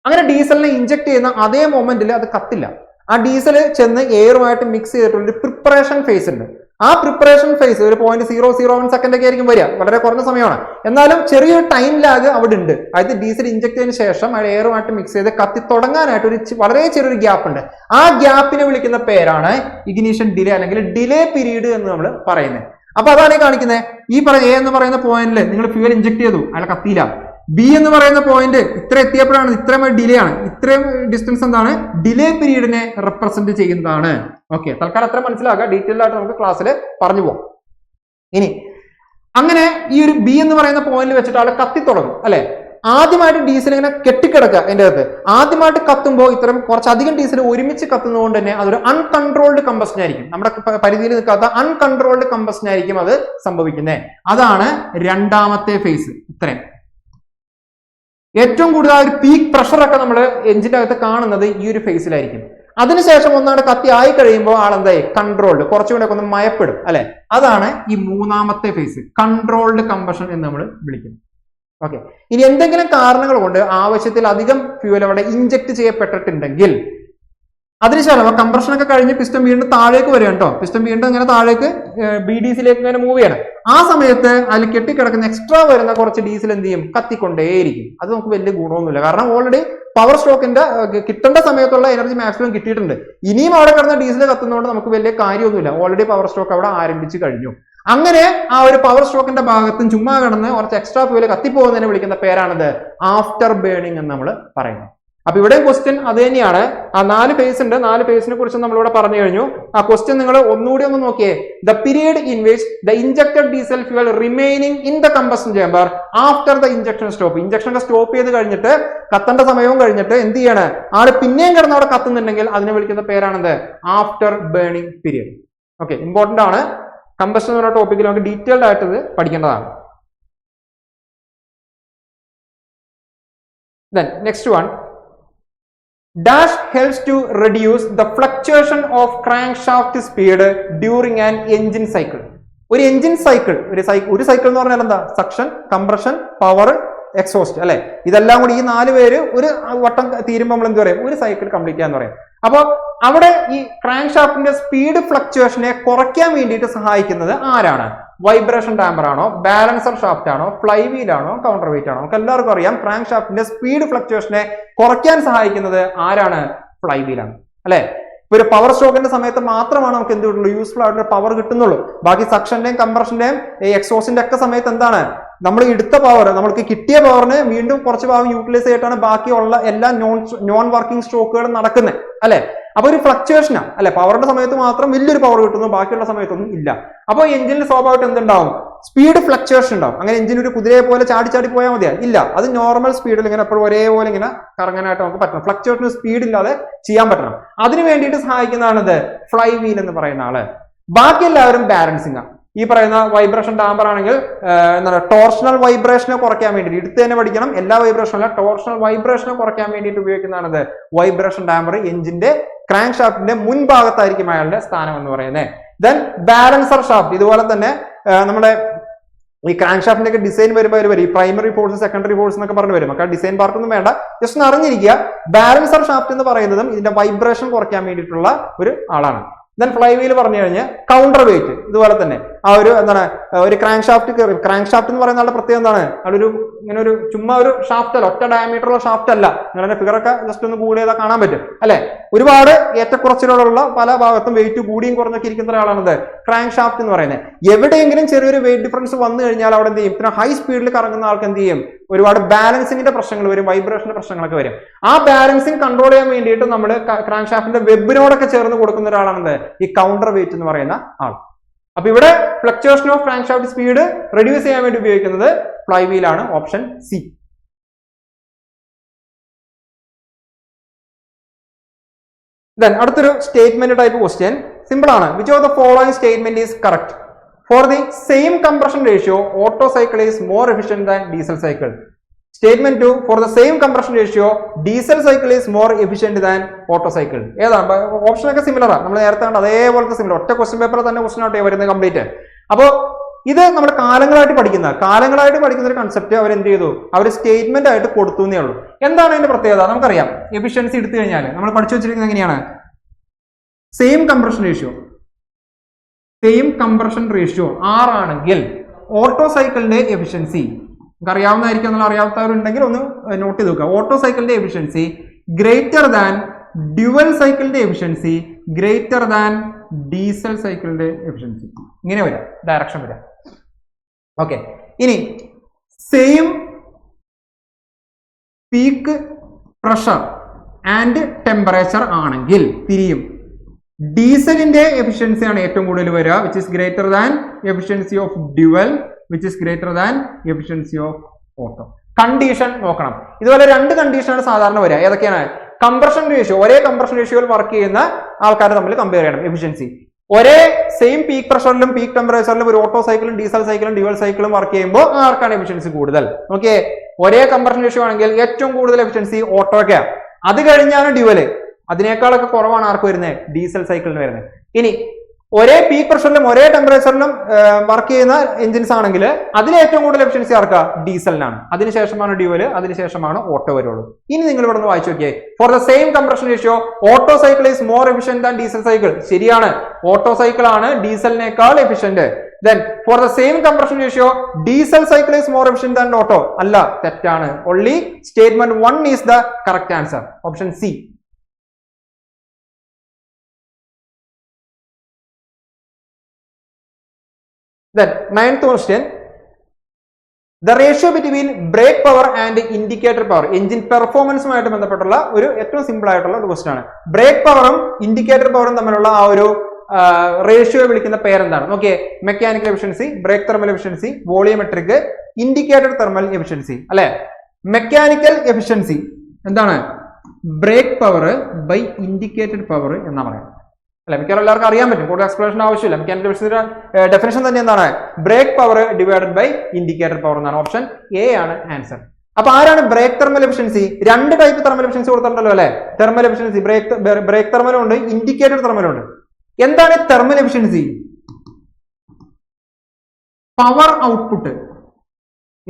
അങ്ങനെ ഡീസലിനെ ഇഞ്ചെക്ട് ചെയ്യുന്ന അതേ മൊമെന്റിൽ അത് കത്തില്ല. ആ ഡീസൽ ചെന്ന് എയറുമായിട്ട് മിക്സ് ചെയ്തിട്ടുള്ള ഒരു പ്രിപ്പറേഷൻ ഫേസ് ഉണ്ട്. ആ പ്രിപ്പറേഷൻ ഫേസ് ഒരു 0.001 സെക്കൻഡ് ഒക്കെ ആയിരിക്കും വരിക, വളരെ കുറഞ്ഞ സമയമാണ്. എന്നാലും ചെറിയൊരു ടൈം ലാഗ് അവിടെ ഉണ്ട്. അതായത് ഡീസൽ ഇഞ്ചെക്ട് ചെയ്തതിനു ശേഷം അത് എയറുമായിട്ട് മിക്സ് ചെയ്ത് കത്തി തുടങ്ങാനായിട്ട് ഒരു വളരെ ചെറിയൊരു ഗ്യാപ്പ് ഉണ്ട്. ആ ഗ്യാപ്പിനെ വിളിക്കുന്ന പേരാണ് ഇഗ്നിഷൻ ഡിലേ അല്ലെങ്കിൽ ഡിലേ പീരീഡ് എന്ന് നമ്മൾ പറയുന്നത്. അപ്പൊ അതാണ് ഈ കാണിക്കുന്നത്. ഈ എ എന്ന് പറയുന്ന പോയിന്റിൽ നിങ്ങൾ ഫ്യൂവൽ ഇഞ്ചെക്ട് ചെയ്തു, അയാൾ കത്തിയില്ല. ബി എന്ന് പറയുന്ന പോയിന്റ് ഇത്ര എത്തിയപ്പോഴാണ്, ഇത്രയും ഡിലേ ആണ്, ഇത്രയും ഡിസ്റ്റൻസ് എന്താണ്, ഡിലേ പീരീഡിനെ റെപ്രസെന്റ് ചെയ്യുന്നതാണ്. ഓക്കെ, തൽക്കാലം അത്ര മനസ്സിലാക്കുക. ഡീറ്റെയിൽ ആയിട്ട് നമുക്ക് ക്ലാസ്സിൽ പറഞ്ഞു പോകാം. ഇനി അങ്ങനെ ഈ ഒരു ബി എന്ന് പറയുന്ന പോയിന്റിൽ വെച്ചിട്ട് ആൾ കത്തി തുടങ്ങും അല്ലെ. ആദ്യമായിട്ട് ഡീസൽ ഇങ്ങനെ കെട്ടിക്കിടക്കുക അതിൻ്റെ അകത്ത്. ആദ്യമായിട്ട് കത്തുമ്പോൾ ഇത്തരം കുറച്ചധികം ഡീസൽ ഒരുമിച്ച് കത്തുന്നതുകൊണ്ട് തന്നെ അതൊരു അൺകൺട്രോൾഡ് കമ്പഷൻ ആയിരിക്കും. നമ്മുടെ പരിധിയിൽ നിൽക്കാത്ത അൺകൺട്രോൾഡ് കമ്പഷൻ ആയിരിക്കും അത് സംഭവിക്കുന്നത്. അതാണ് രണ്ടാമത്തെ ഫേസ്. ഇത്രയും ഏറ്റവും കൂടുതൽ ഒരു പീക്ക് പ്രഷർ ഒക്കെ നമ്മൾ എഞ്ചിന്റെ അകത്ത് കാണുന്നത് ഈ ഒരു ഫേസിലായിരിക്കും. അതിനുശേഷം ഒന്നാണ് കത്തി ആയി കഴിയുമ്പോൾ ആളെന്തായി കൺട്രോൾഡ്, കുറച്ചുകൂടെ ഒക്കെ ഒന്ന് മയപ്പെടും അല്ലെ. അതാണ് ഈ മൂന്നാമത്തെ ഫേസ്, കൺട്രോൾഡ് കമ്പഷൻ എന്ന് നമ്മൾ വിളിക്കുന്നത്. ഓക്കെ, ഇനി എന്തെങ്കിലും കാരണങ്ങൾ കൊണ്ട് ആവശ്യത്തിൽ അധികം ഫ്യൂവൽ അവിടെ ഇഞ്ചെക്ട് ചെയ്യപ്പെട്ടിട്ടുണ്ടെങ്കിൽ അതിനുശേഷം കംപ്രഷൻ ഒക്കെ കഴിഞ്ഞ് പിസ്റ്റൺ വീണ്ടും താഴേക്ക് വരിക കേട്ടോ. പിസ്റ്റൺ വീണ്ടും ഇങ്ങനെ താഴേക്ക് BDCയിലേക്ക് ഇങ്ങനെ മൂവ് ചെയ്യണം. ആ സമയത്ത് അതിൽ കെട്ടിക്കിടക്കുന്ന എക്സ്ട്രാ വരുന്ന കുറച്ച് ഡീസൽ എന്ത് ചെയ്യും, കത്തിക്കൊണ്ടേയിരിക്കും. അത് നമുക്ക് വലിയ ഗുണമൊന്നുമില്ല. കാരണം ഓൾറെഡി പവർ സ്ട്രോക്കിന്റെ കിട്ടേണ്ട സമയത്തുള്ള എനർജി മാക്സിമം കിട്ടിയിട്ടുണ്ട്. ഇനിയും അവിടെ കിടന്ന ഡീസൽ കത്തുന്നതുകൊണ്ട് നമുക്ക് വലിയ കാര്യമൊന്നുമില്ല. ഓൾറെഡി പവർ സ്ട്രോക്ക് അവിടെ ആരംഭിച്ചു കഴിഞ്ഞു. അങ്ങനെ ആ ഒരു പവർ സ്ട്രോക്കിന്റെ ഭാഗത്തും ചുമ്മാ കിടന്ന് കുറച്ച് എക്സ്ട്രാ ഫ്യൂവൽ കത്തിപ്പോകുന്നതിനെ വിളിക്കുന്ന പേരാണിത് ആഫ്റ്റർ ബേണിംഗ് എന്ന് നമ്മൾ പറയുന്നത്. അപ്പൊ ഇവിടെ ക്വസ്റ്റ്യൻ അത് തന്നെയാണ്. ആ 4 ഫേസ് ഉണ്ട്. 4 ഫേസിനെ കുറിച്ച് നമ്മളിവിടെ പറഞ്ഞു കഴിഞ്ഞു. ആ ക്വസ്റ്റ്യൻ നിങ്ങൾ ഒന്നുകൂടി ഒന്ന് നോക്കിയേ. The period in which the injected diesel fuel remaining in the combustion chamber after the injection stop. ഇഞ്ചക്ഷന്റെ സ്റ്റോപ്പ് ചെയ്ത് കഴിഞ്ഞിട്ട് കത്തേണ്ട സമയവും കഴിഞ്ഞിട്ട് എന്ത് ചെയ്യാണ്, ആള് പിന്നെയും കിടന്ന് അവിടെ കത്തുന്നുണ്ടെങ്കിൽ അതിനെ വിളിക്കുന്ന പേരാണെന്ത്, after burning period. Okay, important ആണ്. കമ്പഷൻ എന്ന ടോപ്പിക്കിൽ നമുക്ക് ഡീറ്റെയിൽഡ് ആയിട്ട് ഇത് പഠിക്കേണ്ടതാണ്. Then next one, dash helps to reduce the fluctuation of crankshaft speed during an engine cycle. ഒരു എഞ്ചിൻ സൈക്കിൾ, ഒരു സൈക്കിൾ എന്ന് പറഞ്ഞാൽ എന്താ, സക്ഷൻ, കംപ്രഷൻ, പവർ, എക്സോസ്റ്റ് അല്ലെ. ഇതെല്ലാം കൂടി ഈ 4 പേര് ഒരു വട്ടം തീരുമ്പോൾ നമ്മൾ എന്ത് പറയും, ഒരു സൈക്കിൾ കംപ്ലീറ്റ് ചെയ്യാന്ന് പറയും. അപ്പൊ അവിടെ ഈ ക്രാങ്ക് ഷാഫ്റ്റിന്റെ സ്പീഡ് ഫ്ലക്ച്വേഷനെ കുറയ്ക്കാൻ വേണ്ടിയിട്ട് സഹായിക്കുന്നത് ആരാണ്? വൈബ്രേഷൻ ഡാമ്പർ ആണോ, ബാലൻസർ ഷാഫ്റ്റ് ആണോ, ഫ്ലൈ വീൽ ആണോ, കൗണ്ടർ വെയിറ്റ് ആണോ? നമുക്ക് എല്ലാവർക്കും അറിയാം ക്രാങ്ക് ഷാഫ്റ്റിന്റെ സ്പീഡ് ഫ്ലക്ച്വേഷനെ കുറയ്ക്കാൻ സഹായിക്കുന്നത് ആരാണ്? ഫ്ലൈ വീലാണ് അല്ലെ. ഇപ്പൊ ഒരു പവർ സ്ട്രോക്കിന്റെ സമയത്ത് മാത്രമാണ് നമുക്ക് എന്ത് കിട്ടുള്ളൂ, യൂസ്ഫുൾ ആയിട്ടുള്ള പവർ കിട്ടുന്നുള്ളൂ. ബാക്കി സക്ഷന്റെയും കംപ്രഷന്റെയും എക്സോസിന്റെ ഒക്കെ സമയത്ത് എന്താണ്, നമ്മൾ എടുത്ത പവർ, നമ്മൾക്ക് കിട്ടിയ പവറിന് വീണ്ടും കുറച്ച് ഭാഗം യൂട്ടിലൈസ് ചെയ്തിട്ടാണ് ബാക്കിയുള്ള എല്ലാ നോൺ വർക്കിംഗ് സ്ട്രോക്കുകളും നടക്കുന്നത് അല്ലെ. അപ്പൊ ഒരു ഫ്ലക്ച്വേഷനാണ് അല്ലെ. പവറിന്റെ സമയത്ത് മാത്രം വലിയൊരു പവർ കിട്ടുന്നു, ബാക്കിയുള്ള സമയത്തൊന്നും ഇല്ല. അപ്പൊ എഞ്ചിനിൽ സ്വാഭാവികമായിട്ട് എന്തുണ്ടാവും, സ്പീഡ് ഫ്ലക്ച്വേഷൻ ഉണ്ടാവും. അങ്ങനെ എഞ്ചിൻ ഒരു കുതിരയെ പോലെ ചാടി പോയാൽ മതിയാ, ഇല്ല. അത് നോർമൽ സ്പീഡിൽ ഇങ്ങനെ എപ്പോഴും ഒരേപോലെ ഇങ്ങനെ കറങ്ങാനായിട്ട് നമുക്ക് പറ്റണം. ഫ്ലക്ച്വേഷന് സ്പീഡ് ഇല്ലാതെ ചെയ്യാൻ പറ്റണം. അതിന് വേണ്ടിയിട്ട് സഹായിക്കുന്നതാണിത് ഫ്ലൈ വീൽ എന്ന് പറയുന്ന ആള്. ബാക്കി എല്ലാവരും ബാലൻസിംഗ് ആണ്. ഈ പറയുന്ന വൈബ്രേഷൻ ഡാമ്പർ ആണെങ്കിൽ എന്താണ്, ടോർഷണൽ വൈബ്രേഷനെ കുറയ്ക്കാൻ വേണ്ടിയിട്ട് എടുത്ത് തന്നെ പഠിക്കണം. എല്ലാ വൈബ്രേഷനും അല്ല, ടോർഷണൽ വൈബ്രേഷനെ കുറയ്ക്കാൻ വേണ്ടിയിട്ട് ഉപയോഗിക്കുന്നതാണിത് വൈബ്രേഷൻ ഡാമ്പർ. എഞ്ചിന്റെ ക്രാങ്ക് ഷാഫ്റ്റിന്റെ മുൻഭാഗത്തായിരിക്കും അയാളുടെ സ്ഥാനം എന്ന് പറയുന്നത്. ദെൻ ബാലൻസർ ഷാഫ്റ്റ്, ഇതുപോലെ തന്നെ നമ്മുടെ ഈ ക്രാങ്ക് ഷാഫ്റ്റിന്റെ ഒക്കെ ഡിസൈൻ വരുമ്പോൾ ഈ പ്രൈമറി ഫോഴ്സ്, സെക്കൻഡറി ഫോഴ്സ് എന്നൊക്കെ പറഞ്ഞു വരും. ഒക്കെ ഡിസൈൻ പാർട്ടൊന്നും വേണ്ട, ജസ്റ്റ് ഒന്ന് അറിഞ്ഞിരിക്കുക. ബാലൻസർ ഷാഫ്റ്റ് എന്ന് പറയുന്നതും ഇതിന്റെ വൈബ്രേഷൻ കുറയ്ക്കാൻ വേണ്ടിയിട്ടുള്ള ഒരു ആളാണ്. ദെൻ ഫ്ലൈ വീൽ പറഞ്ഞു കഴിഞ്ഞാൽ കൗണ്ടർ വെയിറ്റ്, ഇതുപോലെ തന്നെ ആ ഒരു എന്താണ്, ഒരു ക്രാങ്ക് ഷാഫ്റ്റ് എന്ന് പറയുന്ന ആളുടെ പ്രത്യേകം എന്താണ്, അതൊരു ഇങ്ങനെ ഒരു ചുമ്മാ ഒരു ഷാഫ്റ്റ് അല്ല, ഒറ്റ ഡയമീറ്ററുള്ള ഷാഫ്റ്റ് അല്ല. നിങ്ങളുടെ ഫിഗറൊക്കെ ജസ്റ്റ് ഒന്ന് കൂടി ചെയ്താൽ കാണാൻ പറ്റും അല്ലെ. ഒരുപാട് ഏറ്റക്കുറച്ചിലുള്ള പല ഭാഗത്തും വെയിറ്റ് കൂടിയും കുറഞ്ഞൊക്കെ ഇരിക്കുന്ന ഒരാളാണത് ക്രാങ്ക് ഷാഫ്റ്റ് എന്ന് പറയുന്നത്. എവിടെയെങ്കിലും ചെറിയൊരു വെയിറ്റ് ഡിഫറൻസ് വന്നു കഴിഞ്ഞാൽ അവിടെ എന്ത് ചെയ്യും, പിന്നെ ഹൈ സ്പീഡിൽ കറങ്ങുന്ന ആൾക്ക് എന്ത് ചെയ്യും, ഒരുപാട് ബാലൻസിങ്ങിന്റെ പ്രശ്നങ്ങൾ വരും, വൈബ്രേഷന്റെ പ്രശ്നങ്ങളൊക്കെ വരും. ആ ബാലൻസിങ് കൺട്രോൾ ചെയ്യാൻ വേണ്ടിയിട്ട് നമ്മൾ ക്രാങ്ക് ഷാഫ്റ്റിന്റെ വെബിനോടൊക്കെ ചേർന്ന് കൊടുക്കുന്ന ഒരാളാണത് ഈ കൗണ്ടർ വെയിറ്റ് എന്ന് പറയുന്ന ആൾ. അപ്പൊ ഇവിടെ fluctuation of crank shaft speed reduce ചെയ്യാൻ വേണ്ടി ഉപയോഗിക്കുന്നത് ഫ്ലൈ വീൽ ആണ്, ഓപ്ഷൻ സി. ദെൻ അടുത്തൊരു സ്റ്റേറ്റ്മെന്റ് ടൈപ്പ് ക്വസ്റ്റ്യൻ, സിമ്പിൾ ആണ്. Which of the following statement is correct? For the same compression ratio, Otto cycle is more efficient than diesel cycle. Statement 2, for the same compression ratio, diesel cycle is more efficient than Otto cycle. ഏതാണ് option ഒക്കെ similar ആണ്, നമ്മൾ നേരത്തെ കണ്ട അതേപോലത്തെ similar. ഒറ്റ question പേപ്പറിൽ തന്നെ ക്വസ്റ്റ്യൻ ആയിട്ട് വരുന്നത് കംപ്ലീറ്റ്. അപ്പോൾ ഇത് നമ്മൾ കാലങ്ങളായിട്ട് പഠിക്കുന്ന ഒരു കൺസെപ്റ്റ് അവർ എന്ത് ചെയ്തു, അവർ സ്റ്റേറ്റ്മെന്റ് ആയിട്ട് കൊടുത്തു എന്നേ ഉള്ളൂ. എന്താണ് അതിന്റെ പ്രത്യേകത? നമുക്കറിയാം, എഫിഷ്യൻസി എടുത്തു കഴിഞ്ഞാൽ നമ്മൾ പഠിച്ചു വെച്ചിരിക്കുന്നത് എങ്ങനെയാണ്? സെയിം കംപ്രഷൻ റേഷ്യോ R ആണെങ്കിൽ ഓട്ടോ സൈക്കിളിന്റെ എഫിഷ്യൻസി നമുക്ക് അറിയാവുന്നതായിരിക്കും. എന്നുള്ള അറിയാത്തവരുണ്ടെങ്കിൽ ഒന്ന് നോട്ട് ചെയ്ത് നോക്കുക. ഓട്ടോ സൈക്കിളിന്റെ എഫിഷ്യൻസി ഗ്രേറ്റർ ദാൻ ഡ്യുവൽ സൈക്കിളിന്റെ എഫിഷ്യൻസി ഗ്രേറ്റർ ദാൻ ഡീസൽ സൈക്കിളിന്റെ എഫിഷ്യൻസി. ഇങ്ങനെ വരാം, ഡയറക്ഷൻ വരാം. ഓക്കെ, ഇനി same peak pressure and temperature ആണെങ്കിൽ തിരിയും. ഡീസലിന്റെ എഫിഷ്യൻസി ആണ് ഏറ്റവും കൂടുതൽ വരിക, which is greater than efficiency of dual, which is greater than efficiency of auto. Condition നോക്കണം. ഇതുപോലെ രണ്ട് കണ്ടീഷനാണ് സാധാരണ വരിക. ഏതൊക്കെയാണ്? കംപ്രഷൻ റേഷ്യോ, ഒരേ കംപ്രഷൻ റേഷ്യോയിൽ വർക്ക് ചെയ്യുന്ന ആൾക്കാരെ തമ്മിൽ കമ്പയർ ചെയ്യണം. എഫിഷ്യൻസി ഒരേ സെയിം പീക്ക് പ്രഷറിലും പീക്ക് ടെമ്പറേച്ചറിലും ഒരു ഓട്ടോ സൈക്കിളും ഡീസൽ സൈക്കിളും ഡ്യുവൽ സൈക്കിളും വർക്ക് ചെയ്യുമ്പോൾ ആർക്കാണ് എഫിഷ്യൻസി കൂടുതൽ? ഓക്കെ, ഒരേ കംപ്രഷൻ റേഷ്യോ ആണെങ്കിൽ ഏറ്റവും കൂടുതൽ എഫിഷ്യൻസി ഓട്ടോയ്ക്കാണ്. അത് കഴിഞ്ഞാണ് ഡ്യുവൽ. അതിനേക്കാളൊക്കെ കുറവാണ് ആർക്ക് വരുന്നത്? ഡീസൽ സൈക്കിളിന് വരുന്നത്. ഇനി ഒരേ പീക്ക് പ്രഷറിലും ഒരേ ടെമ്പറേച്ചറിലും വർക്ക് ചെയ്യുന്ന എഞ്ചിൻസ് ആണെങ്കിൽ അതിൽ ഏറ്റവും കൂടുതൽ എഫിഷ്യൻസി ആർക്കാ? ഡീസലിനാണ്. അതിനുശേഷമാണ് ഡ്യുവൽ, അതിനുശേഷമാണ് ഓട്ടോ വരുള്ളൂ. ഇനി നിങ്ങൾ ഇവിടെ നിന്ന് വായിച്ചു നോക്കിയേ. For the same compression ratio auto cycle is more efficient than diesel cycle. ശരിയാണ്, ഓട്ടോ സൈക്കിൾ ആണ് ഡീസലിനേക്കാൾ efficient. Then for the same compression ratio diesel cycle is more efficient than auto. അല്ല, തെറ്റാണ്. Only statement 1 is the correct answer. Option C. Then 9th question, the ratio between brake power and indicator power, engine performance ആയിട്ട് ബന്ധപ്പെട്ടുള്ള ഒരു ഏറ്റവും simple ആയിട്ടുള്ള ഒരു question ആണ്. Break പവറും ഇൻഡിക്കേറ്റർ പവറും തമ്മിലുള്ള ആ ഒരു റേഷ്യോ വിളിക്കുന്ന പേരെന്താണ്? Okay, mechanical efficiency, brake thermal efficiency, volumetric, indicator thermal efficiency. അല്ലെ, മെക്കാനിക്കൽ എഫിഷ്യൻസി എന്താണ്? Brake power by indicated power എന്നാ പറയുന്നത്. അല്ലെ, മിക്കവാറും എല്ലാവർക്കും അറിയാൻ പറ്റും, കൂടുതൽ എക്സ്പ്ലനേഷൻ ആവശ്യമില്ല. മെക്കാനിക്കൽ എഫിഷ്യൻസിയുടെ ഡെഫിനേഷൻ തന്നെ എന്താണ്? Brake power divided by indicated power എന്നാണ്. ഓപ്ഷൻ എ ആണ് ആൻസർ. അപ്പൊ ആരാണ് ബ്രേക്ക് തെർമൽ എഫിഷ്യൻസി? രണ്ട് ടൈപ്പ് തെർമൽ എഫിഷ്യൻസി കൊടുത്തിട്ടുണ്ടല്ലോ അല്ലെ. തെർമൽ എഫിഷ്യൻസി ബ്രേക്ക് തെർമലും ഉണ്ട്, ഇൻഡിക്കേറ്റഡ് തെർമലും ഉണ്ട്. എന്താണ് തെർമൽ എഫിഷ്യൻസി? Power output.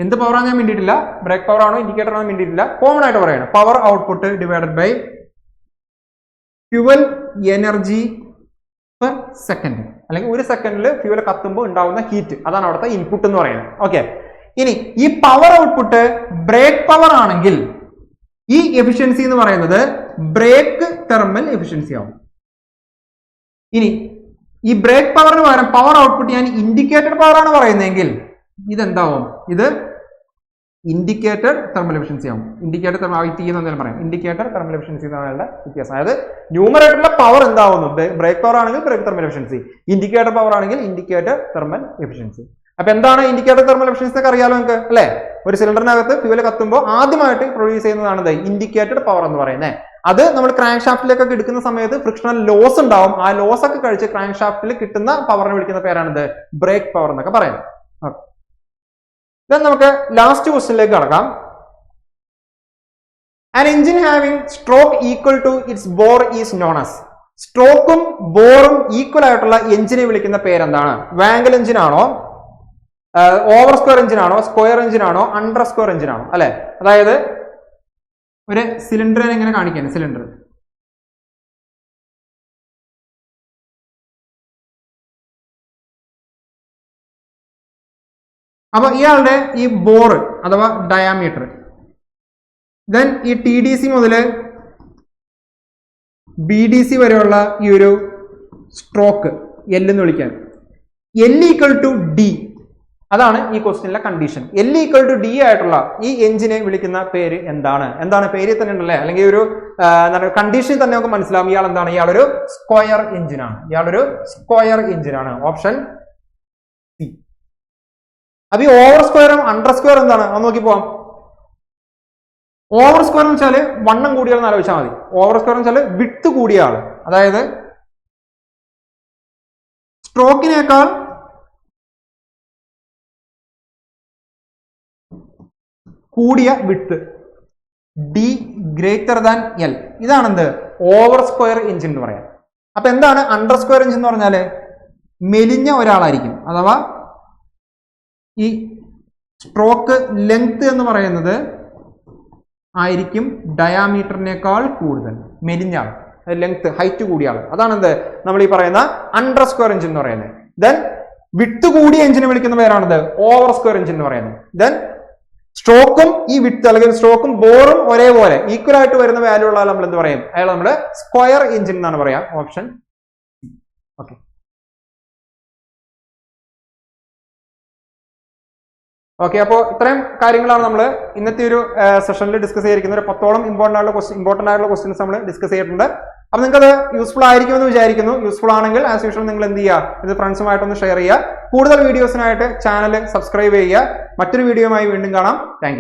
എന്ത് പവറാണ് ഞാൻ വേണ്ടിയിട്ടില്ല, ബ്രേക്ക് പവർ ആണോ ഇൻഡിക്കേറ്റർ ആണോ വേണ്ടിയിട്ടില്ല, കോമൺ ആയിട്ട് പറയണം. Power output divided by fuel energy per second, അല്ലെങ്കിൽ ഒരു സെക്കൻഡിൽ ഫ്യൂവൽ കത്തുമ്പോൾ ഉണ്ടാവുന്ന ഹീറ്റ്, അതാണ് അവിടുത്തെ ഇൻപുട്ട് എന്ന് പറയുന്നത്. ഓക്കെ, ഇനി ഈ പവർ ഔട്ട്പുട്ട് ബ്രേക്ക് പവർ ആണെങ്കിൽ ഈ എഫിഷ്യൻസി എന്ന് പറയുന്നത് ബ്രേക്ക് തെർമൽ എഫിഷ്യൻസി ആവും. ഇനി ഈ ബ്രേക്ക് പവറിന് പകരം പവർ ഔട്ട്പുട്ട് ഞാൻ ഇൻഡിക്കേറ്റഡ് പവർ ആണ് പറയുന്നതെങ്കിൽ ഇതെന്താവും? ഇത് ഇൻഡിക്കേറ്റഡ് തെർമൽ എഫിഷ്യൻസി ആവും. ഇൻഡിക്കേറ്റഡ് തെർമൽ ഐ ടി എന്ന് പറയാം. ഇൻഡിക്കേറ്റഡ് തെർമൽ എഫിഷ്യൻസി എന്നുള്ള വ്യത്യാസം. അതായത് ന്യൂമറേറ്ററിലെ പവർ എന്താവുന്നു? ബ്രേക്ക് പവർ ആണെങ്കിൽ brake thermal efficiency, indicated power ആണെങ്കിൽ ഇൻഡിക്കേറ്റഡ് തെർമൽ എഫിഷ്യൻസി. അപ്പൊ എന്താണ് ഇൻഡിക്കേറ്റഡ് തെർമൽ എഫിഷ്യൻസി ഒക്കെ അറിയാലോ നിങ്ങൾക്ക് അല്ലെ. ഒരു സിലിണ്ടറിനകത്ത് ഫ്യൂവൽ കത്തുമ്പോൾ ആദ്യമായിട്ട് പ്രൊഡ്യൂസ് ചെയ്യുന്നതാണ് ഇൻഡിക്കേറ്റഡ് പവർ എന്ന് പറയുന്നത്. അത് നമ്മൾ ക്രാങ്ക് ഷാഫ്റ്റിലേക്കൊക്കെ എടുക്കുന്ന സമയത്ത് ഫ്രിക്ഷണൽ ലോസ് ഉണ്ടാവും. ആ ലോസ് ഒക്കെ കഴിച്ച് ക്രാങ്ക് ഷാഫ്റ്റിൽ കിട്ടുന്ന പവറിനെ വിളിക്കുന്ന പേരാണിത് ബ്രേക്ക് പവർ എന്നൊക്കെ പറയുന്നത്. നമുക്ക് ലാസ്റ്റ് ക്വസ്റ്റ്യനിലേക്ക് കടക്കാം. An engine having stroke equal to its bore is known as. സ്ട്രോക്കും ബോറും ഈക്വൽ ആയിട്ടുള്ള എഞ്ചിനെ വിളിക്കുന്ന പേരെന്താണ്? വാങ്കൽ എഞ്ചിൻ ആണോ, ഓവർ സ്ക്വയർ എഞ്ചിൻ ആണോ, സ്ക്വയർ എഞ്ചിൻ ആണോ, അണ്ടർ സ്ക്വയർ എഞ്ചിൻ ആണോ? അല്ലെ, അതായത് ഒരു സിലിണ്ടറിനെ എങ്ങനെ കാണിക്കാൻ? സിലിണ്ടർ അപ്പൊ ഇയാളുടെ ഈ ബോർ അഥവാ ഡയാമീറ്റർ, ദെൻ ഈ ടി ഡി സി മുതൽ ബി ഡി സി വരെയുള്ള ഈ ഒരു സ്ട്രോക്ക് എൽ എന്ന് വിളിക്കാൻ. എൽ ഈക്വൽ ടു ഡി, അതാണ് ഈ ക്വസ്റ്റ്യനിലെ condition. L equal to D ആയിട്ടുള്ള ഈ എഞ്ചിനെ വിളിക്കുന്ന പേര് എന്താണ്? എന്താണ് പേരിൽ തന്നെ ഉണ്ടല്ലേ, അല്ലെങ്കിൽ ഒരു കണ്ടീഷനിൽ തന്നെ നമുക്ക് മനസ്സിലാവും ഇയാൾ എന്താണ്. ഇയാളൊരു സ്ക്വയർ എഞ്ചിനാണ്. ഇയാളൊരു സ്ക്വയർ എഞ്ചിനാണ്. Option C. അപ്പൊ ഈ ഓവർ സ്ക്വയറും അണ്ടർ സ്ക്വയർ എന്താണ് അത് നോക്കി പോവാം. ഓവർ സ്ക്വയർ എന്ന് വെച്ചാല് വണ്ണം കൂടിയാണെന്ന് ആലോചിച്ചാൽ മതി. ഓവർ സ്ക്വയർ എന്ന് വെച്ചാൽ വിട്ട് കൂടിയ ആള്, അതായത് സ്ട്രോക്കിനേക്കാൾ കൂടിയ വിട്ട്, ഡി ഗ്രേറ്റർ ദാൻ എൽ. ഇതാണെന്ത്? ഓവർ സ്ക്വയർ എഞ്ചിൻ എന്ന് പറയാം. അപ്പൊ എന്താണ് അണ്ടർ സ്ക്വയർ എഞ്ചിൻ എന്ന് പറഞ്ഞാല്? മെലിഞ്ഞ ഒരാളായിരിക്കും, അഥവാ ഈ സ്ട്രോക്ക് ലെങ്ത് എന്ന് പറയുന്നത് ആയിരിക്കും ഡയാമീറ്ററിനേക്കാൾ കൂടുതൽ, മെലിഞ്ഞ ആൾ, ലെങ്ത് ഹൈറ്റ് കൂടിയ ആൾ. അതാണ് എന്ത് നമ്മൾ ഈ പറയുന്ന അണ്ടർ സ്ക്വയർ എഞ്ചിൻ എന്ന് പറയുന്നത്. ദെൻ വിട്ട് കൂടിയ എഞ്ചിനെ വിളിക്കുന്ന പേരാണിത് ഓവർ സ്ക്വയർ എഞ്ചിൻ എന്ന് പറയുന്നത്. ദെൻ സ്ട്രോക്കും ഈ വിട്ട് അല്ലെങ്കിൽ സ്ട്രോക്കും ബോറും ഒരേപോലെ ഈക്വൽ ആയിട്ട് വരുന്ന വാല്യൂ ഉള്ള നമ്മൾ എന്ത് പറയും? അയാൾ നമ്മൾ സ്ക്വയർ എഞ്ചിൻ എന്നാണ് പറയാം. Option okay. ഓക്കെ, അപ്പോൾ ഇത്രയും കാര്യങ്ങളാണ് നമ്മൾ ഇന്നത്തെ ഒരു സെഷനിൽ ഡിസ്കസ് ചെയ്തിരിക്കുന്നത്. ഒരു 10ഓളം ഇമ്പോർട്ടൻ്റ് ആയിട്ടുള്ള ക്വസ്റ്റ്യൻസ് നമ്മൾ ഡിസ്കസ് ചെയ്തിട്ടുണ്ട്. അപ്പൊ നിങ്ങൾക്ക് അത് യൂസ്ഫുൾ ആയിരിക്കുമെന്ന് വിചാരിക്കുന്നു. യൂസ്ഫുൾ ആണെങ്കിൽ ആസ് യൂഷ്വൽ നിങ്ങൾ എന്ത് ചെയ്യുക, ഇത് ഫ്രണ്ട്സുമായിട്ടൊന്ന് ഷെയർ ചെയ്യുക. കൂടുതൽ വീഡിയോസിനായിട്ട് ചാനൽ സബ്സ്ക്രൈബ് ചെയ്യുക. മറ്റൊരു വീഡിയോയുമായി വീണ്ടും കാണാം. താങ്ക്